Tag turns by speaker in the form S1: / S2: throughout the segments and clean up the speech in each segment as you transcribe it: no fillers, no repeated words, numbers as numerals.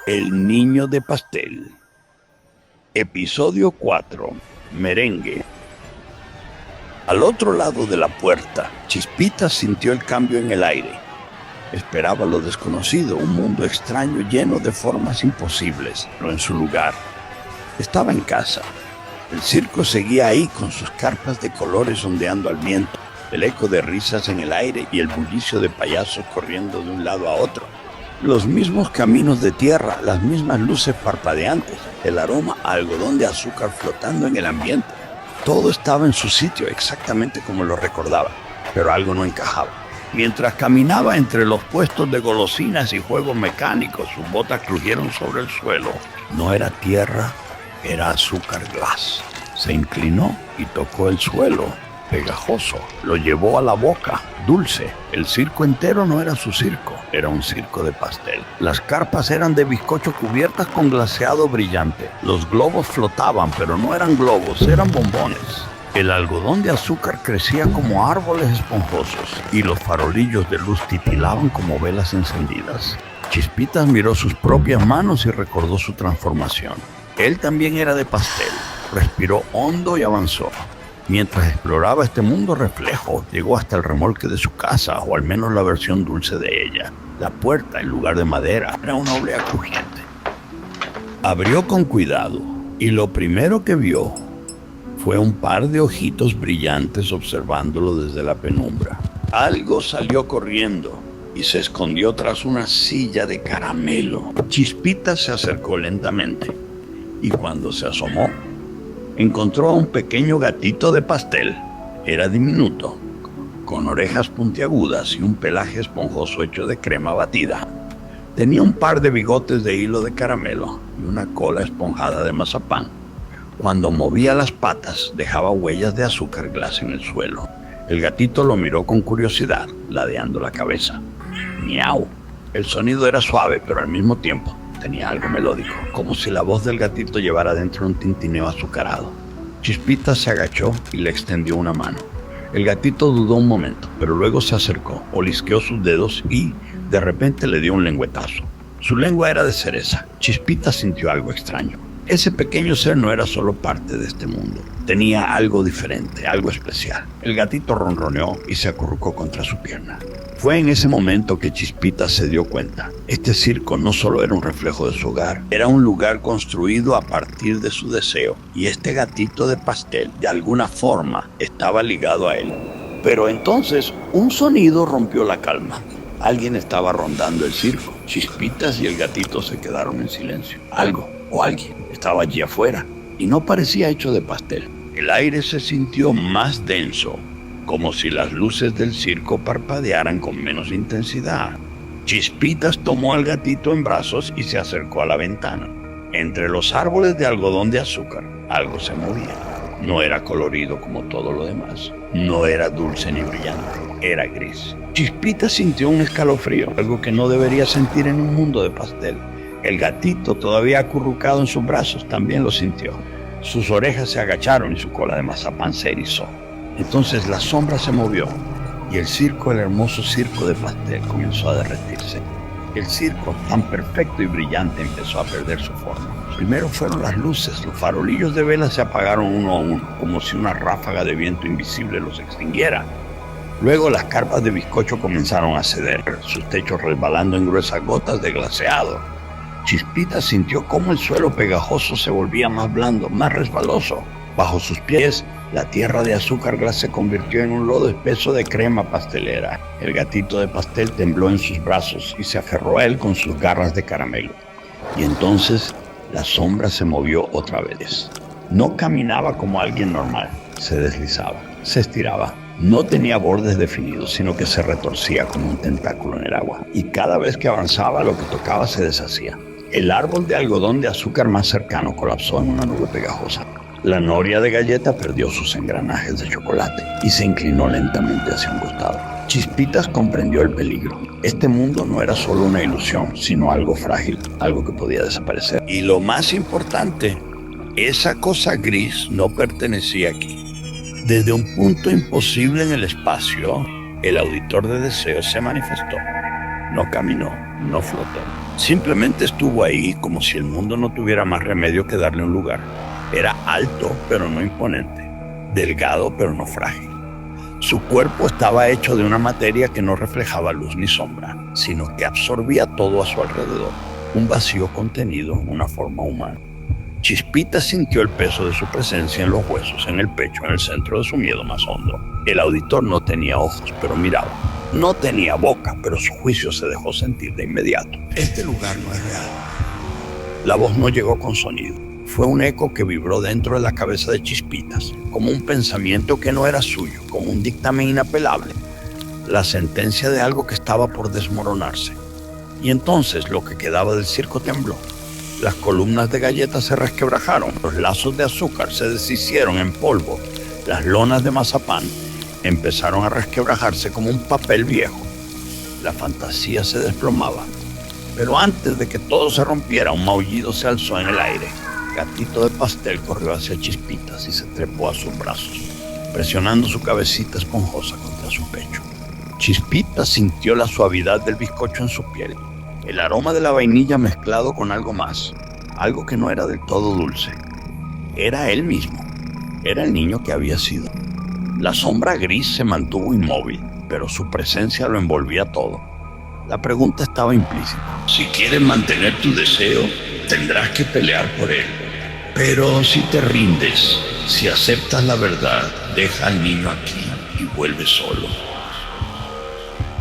S1: El niño de pastel. Episodio 4. Merengue. Al otro lado de la puerta, Chispita sintió el cambio en el aire. Esperaba lo desconocido, un mundo extraño lleno de formas imposibles, pero en su lugar estaba en casa. El circo seguía ahí con sus carpas de colores ondeando al viento, el eco de risas en el aire y el bullicio de payasos corriendo de un lado a otro. Los mismos caminos de tierra, las mismas luces parpadeantes, el aroma a algodón de azúcar flotando en el ambiente. Todo estaba en su sitio exactamente como lo recordaba, pero algo no encajaba. Mientras caminaba entre los puestos de golosinas y juegos mecánicos, sus botas crujieron sobre el suelo. No era tierra, era azúcar glass. Se inclinó y tocó el suelo. Pegajoso, lo llevó a la boca, dulce. El circo entero no era su circo, era un circo de pastel. Las carpas eran de bizcocho cubiertas con glaseado brillante. Los globos flotaban, pero no eran globos, eran bombones. El algodón de azúcar crecía como árboles esponjosos y los farolillos de luz titilaban como velas encendidas. Chispitas miró sus propias manos y recordó su transformación. Él también era de pastel. Respiró hondo y avanzó. Mientras exploraba este mundo reflejo, llegó hasta el remolque de su casa, o al menos la versión dulce de ella. La puerta, en lugar de madera, era una oblea crujiente. Abrió con cuidado, y lo primero que vio fue un par de ojitos brillantes observándolo desde la penumbra. Algo salió corriendo y se escondió tras una silla de caramelo. Chispita se acercó lentamente, y cuando se asomó, encontró a un pequeño gatito de pastel. Era diminuto, con orejas puntiagudas y un pelaje esponjoso hecho de crema batida. Tenía un par de bigotes de hilo de caramelo y una cola esponjada de mazapán. Cuando movía las patas, dejaba huellas de azúcar glass en el suelo. El gatito lo miró con curiosidad, ladeando la cabeza. ¡Miau! El sonido era suave, pero al mismo tiempo tenía algo melódico, como si la voz del gatito llevara dentro un tintineo azucarado. Chispita se agachó y le extendió una mano. El gatito dudó un momento, pero luego se acercó, olisqueó sus dedos y, de repente, le dio un lengüetazo. Su lengua era de cereza. Chispita sintió algo extraño. Ese pequeño ser no era solo parte de este mundo. Tenía algo diferente, algo especial. El gatito ronroneó y se acurrucó contra su pierna. Fue en ese momento que Chispita se dio cuenta. Este circo no solo era un reflejo de su hogar, era un lugar construido a partir de su deseo. Y este gatito de pastel, de alguna forma, estaba ligado a él. Pero entonces, un sonido rompió la calma. Alguien estaba rondando el circo. Chispitas y el gatito se quedaron en silencio. Algo o alguien estaba allí afuera y no parecía hecho de pastel. El aire se sintió más denso, como si las luces del circo parpadearan con menos intensidad. Chispitas tomó al gatito en brazos y se acercó a la ventana. Entre los árboles de algodón de azúcar, algo se movía. No era colorido como todo lo demás. No era dulce ni brillante. Era gris. Chispitas sintió un escalofrío, algo que no debería sentir en un mundo de pastel. El gatito, todavía acurrucado en sus brazos, también lo sintió. Sus orejas se agacharon y su cola de mazapán se erizó. Entonces la sombra se movió y el circo, el hermoso circo de pastel, comenzó a derretirse. El circo, tan perfecto y brillante, empezó a perder su forma. Primero fueron las luces, los farolillos de vela se apagaron uno a uno, como si una ráfaga de viento invisible los extinguiera. Luego las carpas de bizcocho comenzaron a ceder, sus techos resbalando en gruesas gotas de glaseado. Chispita sintió cómo el suelo pegajoso se volvía más blando, más resbaloso. Bajo sus pies, la tierra de azúcar glass se convirtió en un lodo espeso de crema pastelera. El gatito de pastel tembló en sus brazos y se aferró a él con sus garras de caramelo. Y entonces la sombra se movió otra vez. No caminaba como alguien normal, se deslizaba, se estiraba. No tenía bordes definidos, sino que se retorcía como un tentáculo en el agua. Y cada vez que avanzaba, lo que tocaba se deshacía. El árbol de algodón de azúcar más cercano colapsó en una nube pegajosa. La noria de galleta perdió sus engranajes de chocolate y se inclinó lentamente hacia un costado. Chispitas comprendió el peligro. Este mundo no era solo una ilusión, sino algo frágil, algo que podía desaparecer. Y lo más importante, esa cosa gris no pertenecía aquí. Desde un punto imposible en el espacio, el auditor de deseos se manifestó. No caminó, no flotó. Simplemente estuvo ahí como si el mundo no tuviera más remedio que darle un lugar. Era alto, pero no imponente. Delgado, pero no frágil. Su cuerpo estaba hecho de una materia que no reflejaba luz ni sombra, sino que absorbía todo a su alrededor. Un vacío contenido en una forma humana. Chispita sintió el peso de su presencia en los huesos, en el pecho, en el centro de su miedo más hondo. El auditor no tenía ojos, pero miraba. No tenía boca, pero su juicio se dejó sentir de inmediato. Este lugar no es real. La voz no llegó con sonido. Fue un eco que vibró dentro de la cabeza de Chispitas, como un pensamiento que no era suyo, como un dictamen inapelable. La sentencia de algo que estaba por desmoronarse. Y entonces lo que quedaba del circo tembló. Las columnas de galletas se resquebrajaron, los lazos de azúcar se deshicieron en polvo, las lonas de mazapán empezaron a resquebrajarse como un papel viejo. La fantasía se desplomaba. Pero antes de que todo se rompiera, un maullido se alzó en el aire. Gatito de Pastel corrió hacia Chispitas y se trepó a sus brazos, presionando su cabecita esponjosa contra su pecho. Chispitas sintió la suavidad del bizcocho en su piel. El aroma de la vainilla mezclado con algo más, algo que no era del todo dulce. Era él mismo, era el niño que había sido. La sombra gris se mantuvo inmóvil, pero su presencia lo envolvía todo. La pregunta estaba implícita. Si quieres mantener tu deseo, tendrás que pelear por él. Pero si te rindes, si aceptas la verdad, deja al niño aquí y vuelve solo.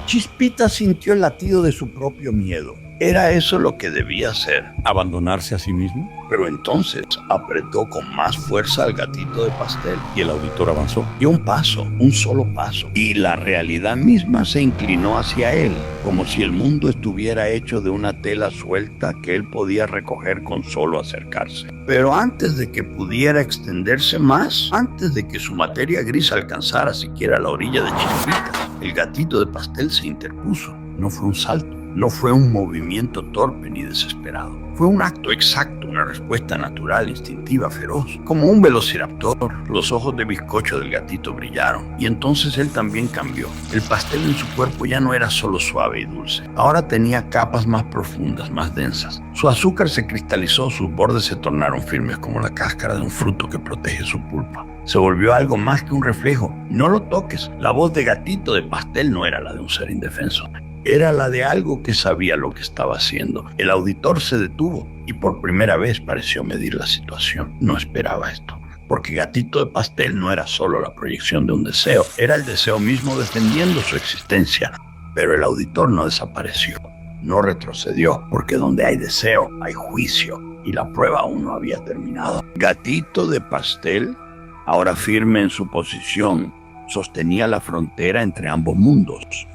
S1: Chispita sintió el latido de su propio miedo. ¿Era eso lo que debía hacer?
S2: ¿Abandonarse a sí mismo?
S1: Pero entonces apretó con más fuerza al Gatito de Pastel.
S2: Y el auditor avanzó.
S1: Dio un paso, un solo paso. Y la realidad misma se inclinó hacia él, como si el mundo estuviera hecho de una tela suelta que él podía recoger con solo acercarse. Pero antes de que pudiera extenderse más, antes de que su materia gris alcanzara siquiera la orilla de Chispita, el Gatito de Pastel se interpuso. No fue un salto, no fue un movimiento torpe ni desesperado. Fue un acto exacto, una respuesta natural, instintiva, feroz. Como un velociraptor, los ojos de bizcocho del gatito brillaron. Y entonces él también cambió. El pastel en su cuerpo ya no era solo suave y dulce. Ahora tenía capas más profundas, más densas. Su azúcar se cristalizó, sus bordes se tornaron firmes como la cáscara de un fruto que protege su pulpa. Se volvió algo más que un reflejo. No lo toques. La voz de Gatito de Pastel no era la de un ser indefenso. Era la de algo que sabía lo que estaba haciendo. El auditor se detuvo y por primera vez pareció medir la situación. No esperaba esto, porque Gatito de Pastel no era solo la proyección de un deseo, era el deseo mismo defendiendo su existencia. Pero el auditor no desapareció, no retrocedió, porque donde hay deseo, hay juicio, y la prueba aún no había terminado. Gatito de Pastel, ahora firme en su posición, sostenía la frontera entre ambos mundos.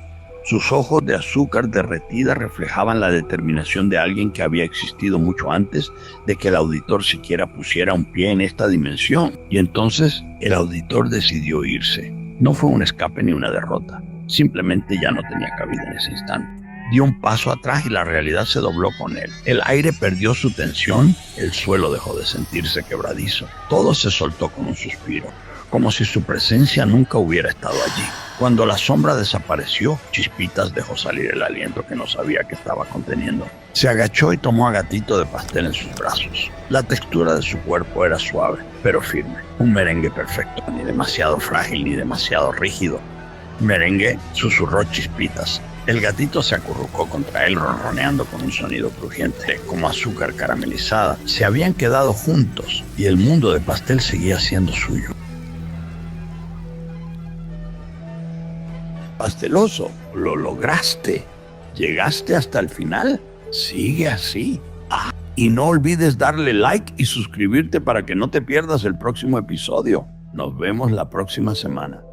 S1: Sus ojos de azúcar derretida reflejaban la determinación de alguien que había existido mucho antes de que el auditor siquiera pusiera un pie en esta dimensión. Y entonces el auditor decidió irse. No fue un escape ni una derrota. Simplemente ya no tenía cabida en ese instante. Dio un paso atrás y la realidad se dobló con él. El aire perdió su tensión, el suelo dejó de sentirse quebradizo. Todo se soltó con un suspiro, como si su presencia nunca hubiera estado allí. Cuando la sombra desapareció, Chispitas dejó salir el aliento que no sabía que estaba conteniendo. Se agachó y tomó a Gatito de Pastel en sus brazos. La textura de su cuerpo era suave, pero firme. Un merengue perfecto, ni demasiado frágil ni demasiado rígido. Merengue, susurró Chispitas. El gatito se acurrucó contra él, ronroneando con un sonido crujiente, como azúcar caramelizada. Se habían quedado juntos y el mundo de Pastel seguía siendo suyo. Pasteloso, lo lograste. ¿Llegaste hasta el final? Sigue así. Y no olvides darle like y suscribirte para que no te pierdas el próximo episodio. Nos vemos la próxima semana.